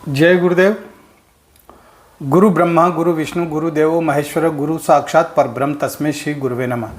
जय गुरुदेव। गुरु ब्रह्मा गुरु विष्णु गुरुदेवो महेश्वर गुरु साक्षात परब्रह्म तस्मै श्री गुरुवे नमः।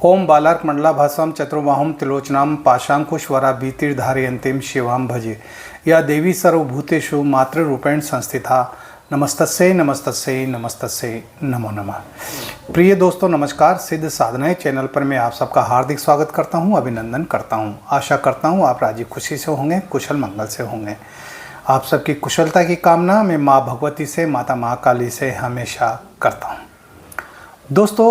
ओम बालार्क मंडलाभासम चतुर्बाहुं त्रिलोचनां पाशांकुशवरा भीतिर्धारयन्तीं शिवां भजे। या देवी सर्वभूतेषु मातृरूपेण संस्थिता। नमस्तस्यै नमस्तस्यै नमस्तस्यै नमो नमः। प्रिय दोस्तों नमस्कार। सिद्ध साधनाएं चैनल पर मैं आप सबका हार्दिक स्वागत करता हूं, अभिनंदन करता हूं। आशा करता हूं आप राजी खुशी से होंगे, कुशल मंगल से होंगे। आप सबकी कुशलता की कामना मैं माँ भगवती से, माता महाकाली से हमेशा करता हूँ। दोस्तों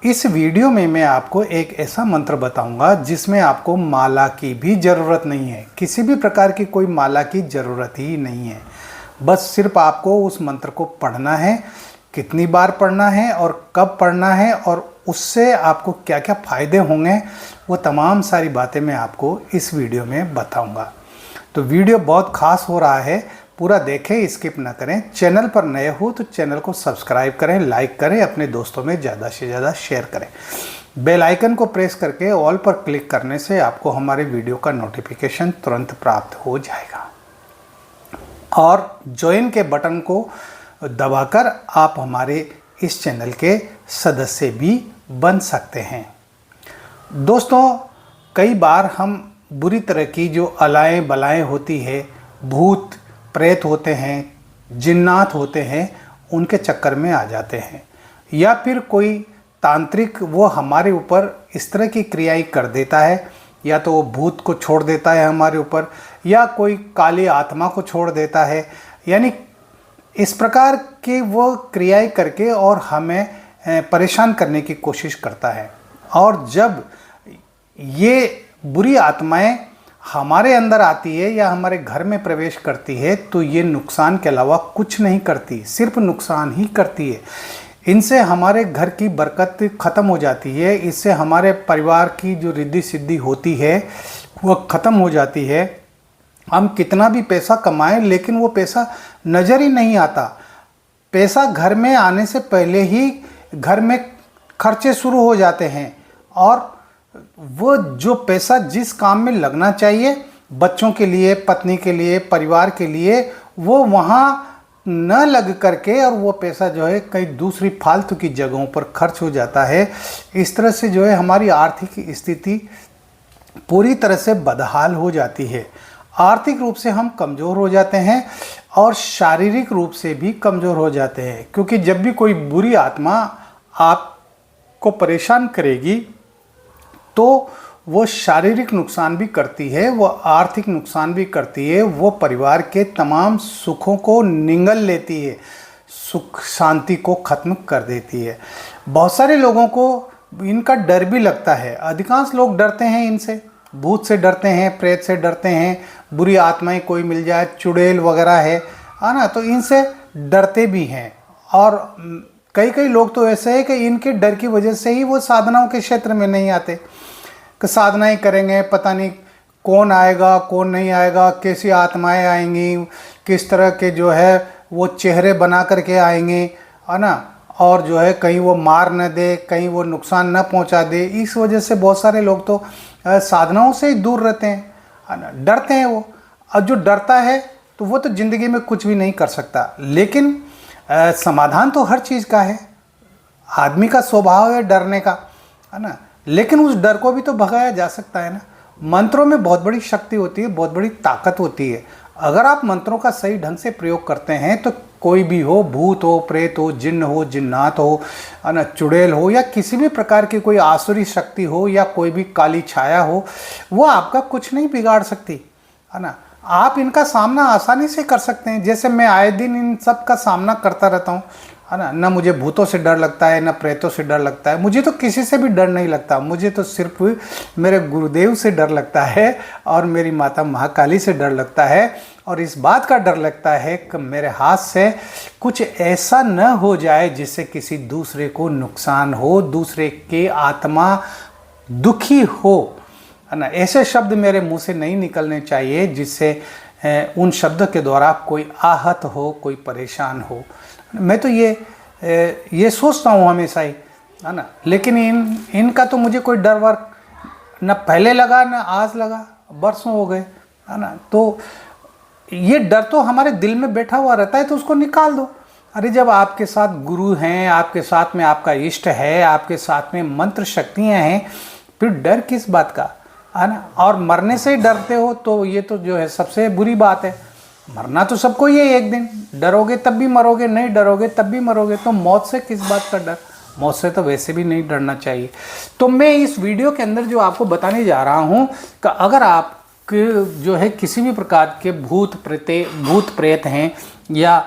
इस वीडियो में मैं आपको एक ऐसा मंत्र बताऊंगा जिसमें आपको माला की भी ज़रूरत नहीं है, किसी भी प्रकार की कोई माला की ज़रूरत ही नहीं है। बस सिर्फ आपको उस मंत्र को पढ़ना है, कितनी बार पढ़ना है और कब पढ़ना है और उससे आपको क्या क्या फ़ायदे होंगे, वो तमाम सारी बातें मैं आपको इस वीडियो में बताऊँगा। तो वीडियो बहुत खास हो रहा है, पूरा देखें, स्किप ना करें। चैनल पर नए हो तो चैनल को सब्सक्राइब करें, लाइक करें, अपने दोस्तों में ज़्यादा से ज़्यादा शेयर करें। बेल आइकन को प्रेस करके ऑल पर क्लिक करने से आपको हमारे वीडियो का नोटिफिकेशन तुरंत प्राप्त हो जाएगा। और ज्वाइन के बटन को दबाकर आप हमारे इस चैनल के सदस्य भी बन सकते हैं। दोस्तों कई बार हम बुरी तरह की जो अलाएं बलाएं होती है, भूत प्रेत होते हैं, जिन्नात होते हैं, उनके चक्कर में आ जाते हैं। या फिर कोई तांत्रिक वो हमारे ऊपर इस तरह की क्रियाएं कर देता है, या तो वो भूत को छोड़ देता है हमारे ऊपर, या कोई काली आत्मा को छोड़ देता है। यानी इस प्रकार की वो क्रियाएं करके और हमें परेशान करने की कोशिश करता है। और जब ये बुरी आत्माएं हमारे अंदर आती है या हमारे घर में प्रवेश करती है तो ये नुकसान के अलावा कुछ नहीं करती, सिर्फ नुकसान ही करती है। इनसे हमारे घर की बरकत ख़त्म हो जाती है, इससे हमारे परिवार की जो रिद्धि सिद्धि होती है वो ख़त्म हो जाती है। हम कितना भी पैसा कमाएं लेकिन वो पैसा नज़र ही नहीं आता। पैसा घर में आने से पहले ही घर में खर्चे शुरू हो जाते हैं, और वो जो पैसा जिस काम में लगना चाहिए बच्चों के लिए, पत्नी के लिए, परिवार के लिए, वो वहाँ न लग करके और वो पैसा जो है कई दूसरी फालतू की जगहों पर खर्च हो जाता है। इस तरह से जो है हमारी आर्थिक स्थिति पूरी तरह से बदहाल हो जाती है। आर्थिक रूप से हम कमज़ोर हो जाते हैं और शारीरिक रूप से भी कमज़ोर हो जाते हैं, क्योंकि जब भी कोई बुरी आत्मा आपको परेशान करेगी तो वो शारीरिक नुकसान भी करती है, वो आर्थिक नुकसान भी करती है, वो परिवार के तमाम सुखों को निगल लेती है, सुख शांति को ख़त्म कर देती है। बहुत सारे लोगों को इनका डर भी लगता है। अधिकांश लोग डरते हैं इनसे, भूत से डरते हैं, प्रेत से डरते हैं, बुरी आत्माएं कोई मिल जाए, चुड़ैल वगैरह है ना, तो इनसे डरते भी हैं। और कई लोग तो ऐसे हैं कि इनके डर की वजह से ही वो साधनाओं के क्षेत्र में नहीं आते कि साधनाएं करेंगे, पता नहीं कौन आएगा कौन नहीं आएगा, कैसी आत्माएं आएंगी, किस तरह के जो है वो चेहरे बना करके आएंगे, है ना, और जो है कहीं वो मार न दे, कहीं वो नुकसान न पहुंचा दे। इस वजह से बहुत सारे लोग तो साधनाओं से ही दूर रहते हैं, है ना, डरते हैं वो। और जो डरता है तो वो तो ज़िंदगी में कुछ भी नहीं कर सकता। लेकिन समाधान तो हर चीज़ का है। आदमी का स्वभाव है डरने का, है ना, लेकिन उस डर को भी तो भगाया जा सकता है ना। मंत्रों में बहुत बड़ी शक्ति होती है, बहुत बड़ी ताकत होती है। अगर आप मंत्रों का सही ढंग से प्रयोग करते हैं तो कोई भी हो, भूत हो, प्रेत हो, जिन्न हो, जिन्नात हो, है ना, चुड़ैल हो, या किसी भी प्रकार की कोई आसुरी शक्ति हो, या कोई भी काली छाया हो, वो आपका कुछ नहीं बिगाड़ सकती, है ना। आप इनका सामना आसानी से कर सकते हैं। जैसे मैं आए दिन इन सब का सामना करता रहता हूँ, है ना। न मुझे भूतों से डर लगता है, न प्रेतों से डर लगता है, मुझे तो किसी से भी डर नहीं लगता। मुझे तो सिर्फ मेरे गुरुदेव से डर लगता है और मेरी माता महाकाली से डर लगता है। और इस बात का डर लगता है कि मेरे हाथ से कुछ ऐसा न हो जाए जिससे किसी दूसरे को नुकसान हो, दूसरे के आत्मा दुखी हो, है ना। ऐसे शब्द मेरे मुंह से नहीं निकलने चाहिए जिससे उन शब्दों के द्वारा कोई आहत हो, कोई परेशान हो। मैं तो ये सोचता हूँ हमेशा ही, है ना। लेकिन इनका तो मुझे कोई डर वर न पहले लगा न आज लगा, बरसों हो गए, है ना। तो ये डर तो हमारे दिल में बैठा हुआ रहता है, तो उसको निकाल दो। अरे जब आपके साथ गुरु हैं, आपके साथ में आपका इष्ट है, आपके साथ में मंत्र शक्तियाँ हैं, फिर डर किस बात का, है ना। और मरने से ही डरते हो तो ये तो जो है सबसे बुरी बात है। मरना तो सबको ही है एक दिन, डरोगे तब भी मरोगे, नहीं डरोगे तब भी मरोगे, तो मौत से किस बात का डर। मौत से तो वैसे भी नहीं डरना चाहिए। तो मैं इस वीडियो के अंदर जो आपको बताने जा रहा हूँ कि अगर आप जो है किसी भी प्रकार के भूत प्रेत हैं या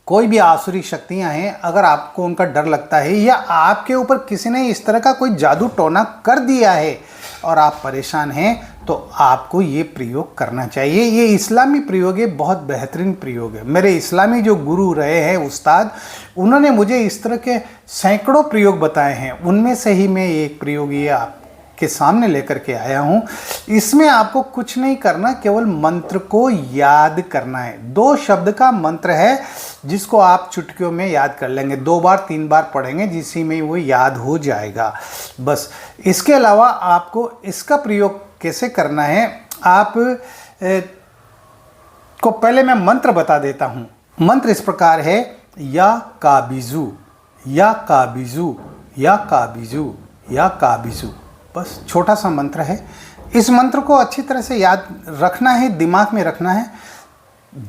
कोई भी आसुरी शक्तियां हैं, अगर आपको उनका डर लगता है या आपके ऊपर किसी ने इस तरह का कोई जादू टोना कर दिया है और आप परेशान हैं, तो आपको ये प्रयोग करना चाहिए। ये इस्लामी प्रयोग है, बहुत बेहतरीन प्रयोग है। मेरे इस्लामी जो गुरु रहे हैं उस्ताद, उन्होंने मुझे इस तरह के सैकड़ों प्रयोग बताए हैं, उनमें से ही मैं एक प्रयोग ये आपके सामने लेकर के आया हूँ। इसमें आपको कुछ नहीं करना, केवल मंत्र को याद करना है। 2 शब्द का मंत्र है जिसको आप चुटकियों में याद कर लेंगे, 2 बार 3 बार पढ़ेंगे, जिसी में वो याद हो जाएगा बस। इसके अलावा आपको इसका प्रयोग कैसे करना है, आप को पहले मैं मंत्र बता देता हूँ। मंत्र इस प्रकार है, या काबिजू, या काबिजू, या काबिजू, या काबिजू। बस छोटा सा मंत्र है। इस मंत्र को अच्छी तरह से याद रखना है, दिमाग में रखना है।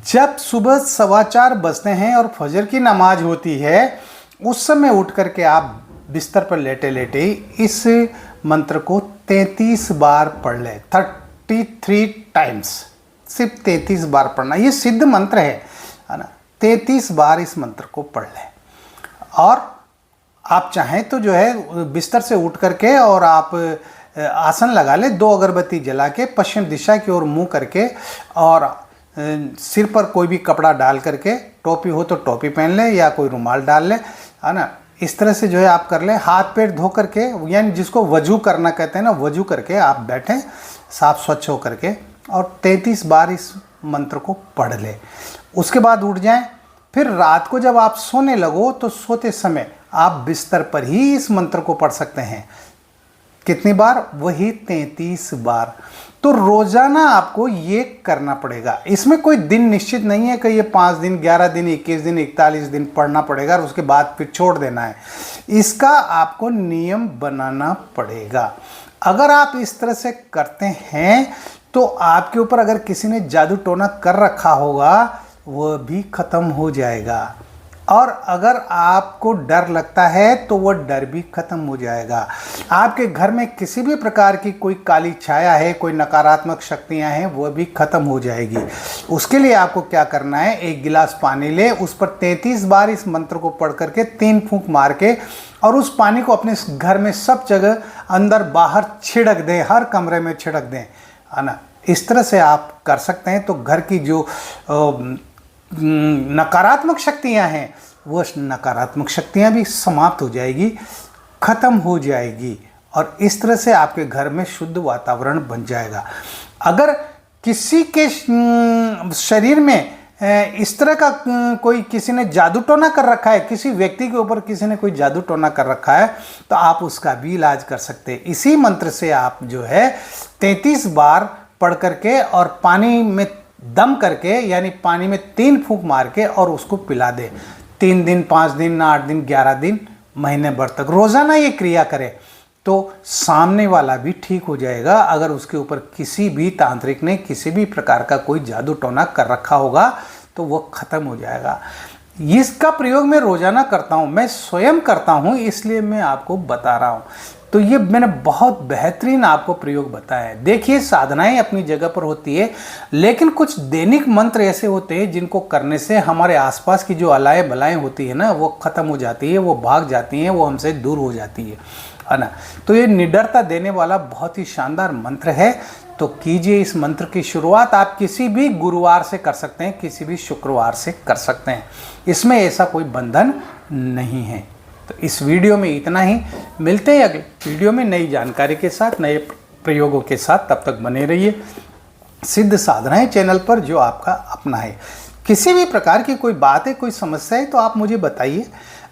जब सुबह 4:15 बजते हैं और फजर की नमाज होती है, उस समय उठ करके आप बिस्तर पर लेटे लेटे इस मंत्र को 33 बार पढ़ लें, 33 टाइम्स, सिर्फ 33 बार पढ़ना। ये सिद्ध मंत्र है ना। 33 बार इस मंत्र को पढ़ लें। और आप चाहें तो जो है बिस्तर से उठ करके और आप आसन लगा लें, 2 अगरबत्ती जला के पश्चिम दिशा की ओर मुंह करके, और सिर पर कोई भी कपड़ा डाल करके, टोपी हो तो टोपी पहन ले या कोई रुमाल डाल ले, है ना। इस तरह से जो है आप कर लें, हाथ पैर धो करके, यानी जिसको वजू करना कहते हैं ना, वजू करके आप बैठें साफ स्वच्छ हो करके, और 33 बार इस मंत्र को पढ़ लें। उसके बाद उठ जाएं। फिर रात को जब आप सोने लगो तो सोते समय आप बिस्तर पर ही इस मंत्र को पढ़ सकते हैं। कितनी बार? वही 33 बार। तो रोजाना आपको ये करना पड़ेगा। इसमें कोई दिन निश्चित नहीं है कि ये 5 दिन, 11 दिन, 21 दिन, 41 दिन पढ़ना पड़ेगा और उसके बाद फिर छोड़ देना है। इसका आपको नियम बनाना पड़ेगा। अगर आप इस तरह से करते हैं तो आपके ऊपर अगर किसी ने जादू टोना कर रखा होगा वह भी खत्म हो जाएगा, और अगर आपको डर लगता है तो वह डर भी खत्म हो जाएगा। आपके घर में किसी भी प्रकार की कोई काली छाया है, कोई नकारात्मक शक्तियां हैं, वह भी खत्म हो जाएगी। उसके लिए आपको क्या करना है, 1 गिलास पानी ले, उस पर 33 बार इस मंत्र को पढ़ करके 3 फूंक मार के, और उस पानी को अपने घर में सब जगह अंदर बाहर छिड़क दें, हर कमरे में छिड़क दें, है ना। इस तरह से आप कर सकते हैं। तो घर की जो नकारात्मक शक्तियां हैं, वो नकारात्मक शक्तियां भी समाप्त हो जाएगी, खत्म हो जाएगी, और इस तरह से आपके घर में शुद्ध वातावरण बन जाएगा। अगर किसी के शरीर में इस तरह का कोई किसी ने जादू टोना कर रखा है, किसी व्यक्ति के ऊपर किसी ने कोई जादू टोना कर रखा है, तो आप उसका भी इलाज कर सकते हैं। इसी मंत्र से आप जो है 33 बार पढ़ करके और पानी में दम करके, यानी पानी में 3 फूंक मार के, और उसको पिला दे। 3 दिन, 5 दिन, 8 दिन, 11 दिन, महीने भर तक रोजाना ये क्रिया करें तो सामने वाला भी ठीक हो जाएगा। अगर उसके ऊपर किसी भी तांत्रिक ने किसी भी प्रकार का कोई जादू टोना कर रखा होगा तो वो खत्म हो जाएगा। इसका प्रयोग मैं रोजाना करता हूँ, मैं स्वयं करता हूँ, इसलिए मैं आपको बता रहा हूँ। तो ये मैंने बहुत बेहतरीन आपको प्रयोग बताया है। देखिए, साधनाएं अपनी जगह पर होती है, लेकिन कुछ दैनिक मंत्र ऐसे होते हैं जिनको करने से हमारे आसपास की जो अलाएं बलाएं होती है ना, वो खत्म हो जाती है, वो भाग जाती हैं, वो हमसे दूर हो जाती है ना। तो ये निडरता देने वाला बहुत ही शानदार मंत्र है। तो कीजिए इस मंत्र की शुरुआत। आप किसी भी गुरुवार से कर सकते हैं, किसी भी शुक्रवार से कर सकते हैं, इसमें ऐसा कोई बंधन नहीं है। तो इस वीडियो में इतना ही। मिलते हैं अगले वीडियो में नई जानकारी के साथ, नए प्रयोगों के साथ। तब तक बने रहिए सिद्ध साधनाएं चैनल पर, जो आपका अपना है। किसी भी प्रकार की कोई बात है, कोई समस्या है, तो आप मुझे बताइए।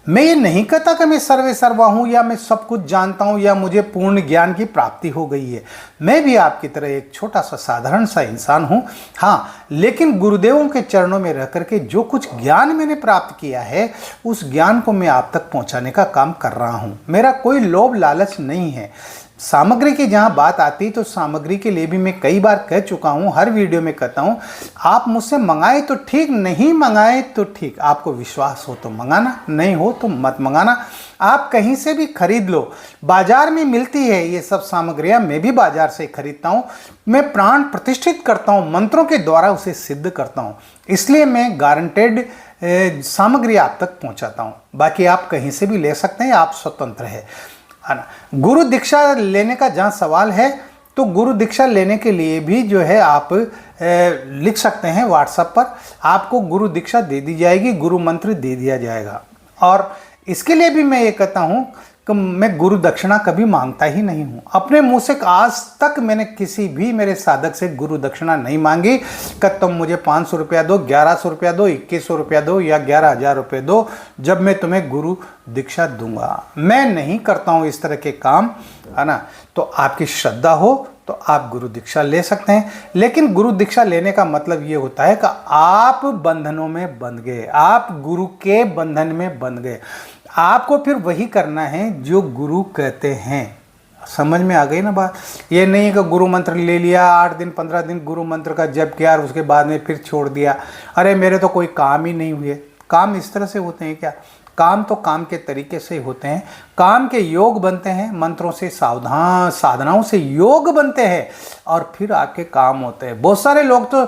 मैं ये नहीं कहता कि मैं सर्वे सर्वा हूँ या मैं सब कुछ जानता हूँ या मुझे पूर्ण ज्ञान की प्राप्ति हो गई है। मैं भी आपकी तरह एक छोटा सा साधारण सा इंसान हूँ। हाँ, लेकिन गुरुदेवों के चरणों में रह करके जो कुछ ज्ञान मैंने प्राप्त किया है उस ज्ञान को मैं आप तक पहुँचाने का काम कर रहा हूँ। मेरा कोई लोभ लालच नहीं है। सामग्री की जहाँ बात आती तो सामग्री के लिए भी मैं कई बार कह चुका हूँ, हर वीडियो में कहता हूँ, आप मुझसे मंगाए तो ठीक, नहीं मंगाए तो ठीक। आपको विश्वास हो तो मंगाना, नहीं हो तो मत मंगाना। आप कहीं से भी खरीद लो, बाजार में मिलती है ये सब सामग्रियाँ, मैं भी बाजार से खरीदता हूँ। मैं प्राण प्रतिष्ठित करता हूँ, मंत्रों के द्वारा उसे सिद्ध करता हूँ, इसलिए मैं गारंटेड सामग्री आप तक पहुँचाता हूँ। बाकी आप कहीं से भी ले सकते हैं, आप स्वतंत्र है ना। गुरु दीक्षा लेने का जहाँ सवाल है तो गुरु दीक्षा लेने के लिए भी जो है आप लिख सकते हैं व्हाट्सएप पर, आपको गुरु दीक्षा दे दी जाएगी, गुरु मंत्र दे दिया जाएगा। और इसके लिए भी मैं ये कहता हूँ कि मैं गुरु दक्षिणा कभी मांगता ही नहीं हूँ। अपने मुंह से आज तक मैंने किसी भी मेरे साधक से गुरु दक्षिणा नहीं मांगी कि तुम मुझे 500 रुपया दो, 1100 रुपया दो, 2100 रुपया दो या 11,000 रुपये दो जब मैं तुम्हें गुरु दीक्षा दूंगा। मैं नहीं करता हूँ इस तरह के काम, है ना। तो आपकी श्रद्धा हो तो आप गुरु दीक्षा ले सकते हैं, लेकिन गुरु दीक्षा लेने का मतलब ये होता है कि आप बंधनों में बंध गए, आप गुरु के बंधन में बंध गए। आपको फिर वही करना है जो गुरु कहते हैं। समझ में आ गई ना बात। ये नहीं कि गुरु मंत्र ले लिया, 8 दिन 15 दिन गुरु मंत्र का जप किया और उसके बाद में फिर छोड़ दिया, अरे मेरे तो कोई काम ही नहीं हुए। काम इस तरह से होते हैं क्या? काम तो काम के तरीके से होते हैं। काम के योग बनते हैं, मंत्रों से साधनाओं से योग बनते हैं और फिर आपके काम होते हैं। बहुत सारे लोग तो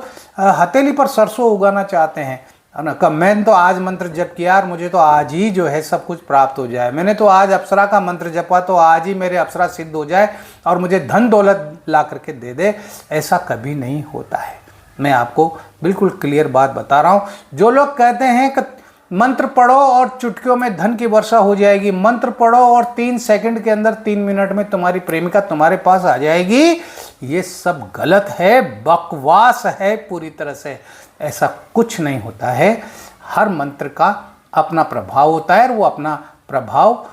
हथेली पर सरसों उगाना चाहते हैं, है ना। कब मैंने तो आज मंत्र जप किया और मुझे तो आज ही जो है सब कुछ प्राप्त हो जाए, मैंने तो आज अप्सरा का मंत्र जपा तो आज ही मेरे अप्सरा सिद्ध हो जाए और मुझे धन दौलत ला करके दे दे। ऐसा कभी नहीं होता है। मैं आपको बिल्कुल क्लियर बात बता रहा हूँ। जो लोग कहते हैं कि मंत्र पढ़ो और चुटकियों में धन की वर्षा हो जाएगी, मंत्र पढ़ो और 3 सेकंड के अंदर 3 मिनट में तुम्हारी प्रेमिका तुम्हारे पास आ जाएगी, ये सब गलत है, बकवास है पूरी तरह से। ऐसा कुछ नहीं होता है। हर मंत्र का अपना प्रभाव होता है और वो अपना प्रभाव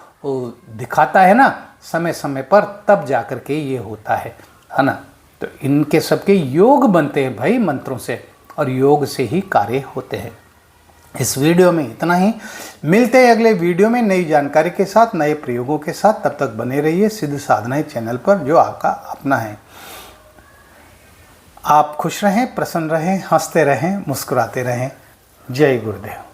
दिखाता है ना समय समय पर, तब जाकर के ये होता है ना। तो इनके सबके योग बनते हैं भाई मंत्रों से, और योग से ही कार्य होते हैं। इस वीडियो में इतना ही। मिलते हैं अगले वीडियो में नई जानकारी के साथ, नए प्रयोगों के साथ। तब तक बने रहिए सिद्ध साधनाएं चैनल पर, जो आपका अपना है। आप खुश रहें, प्रसन्न रहें, हंसते रहें, मुस्कुराते रहें। जय गुरुदेव।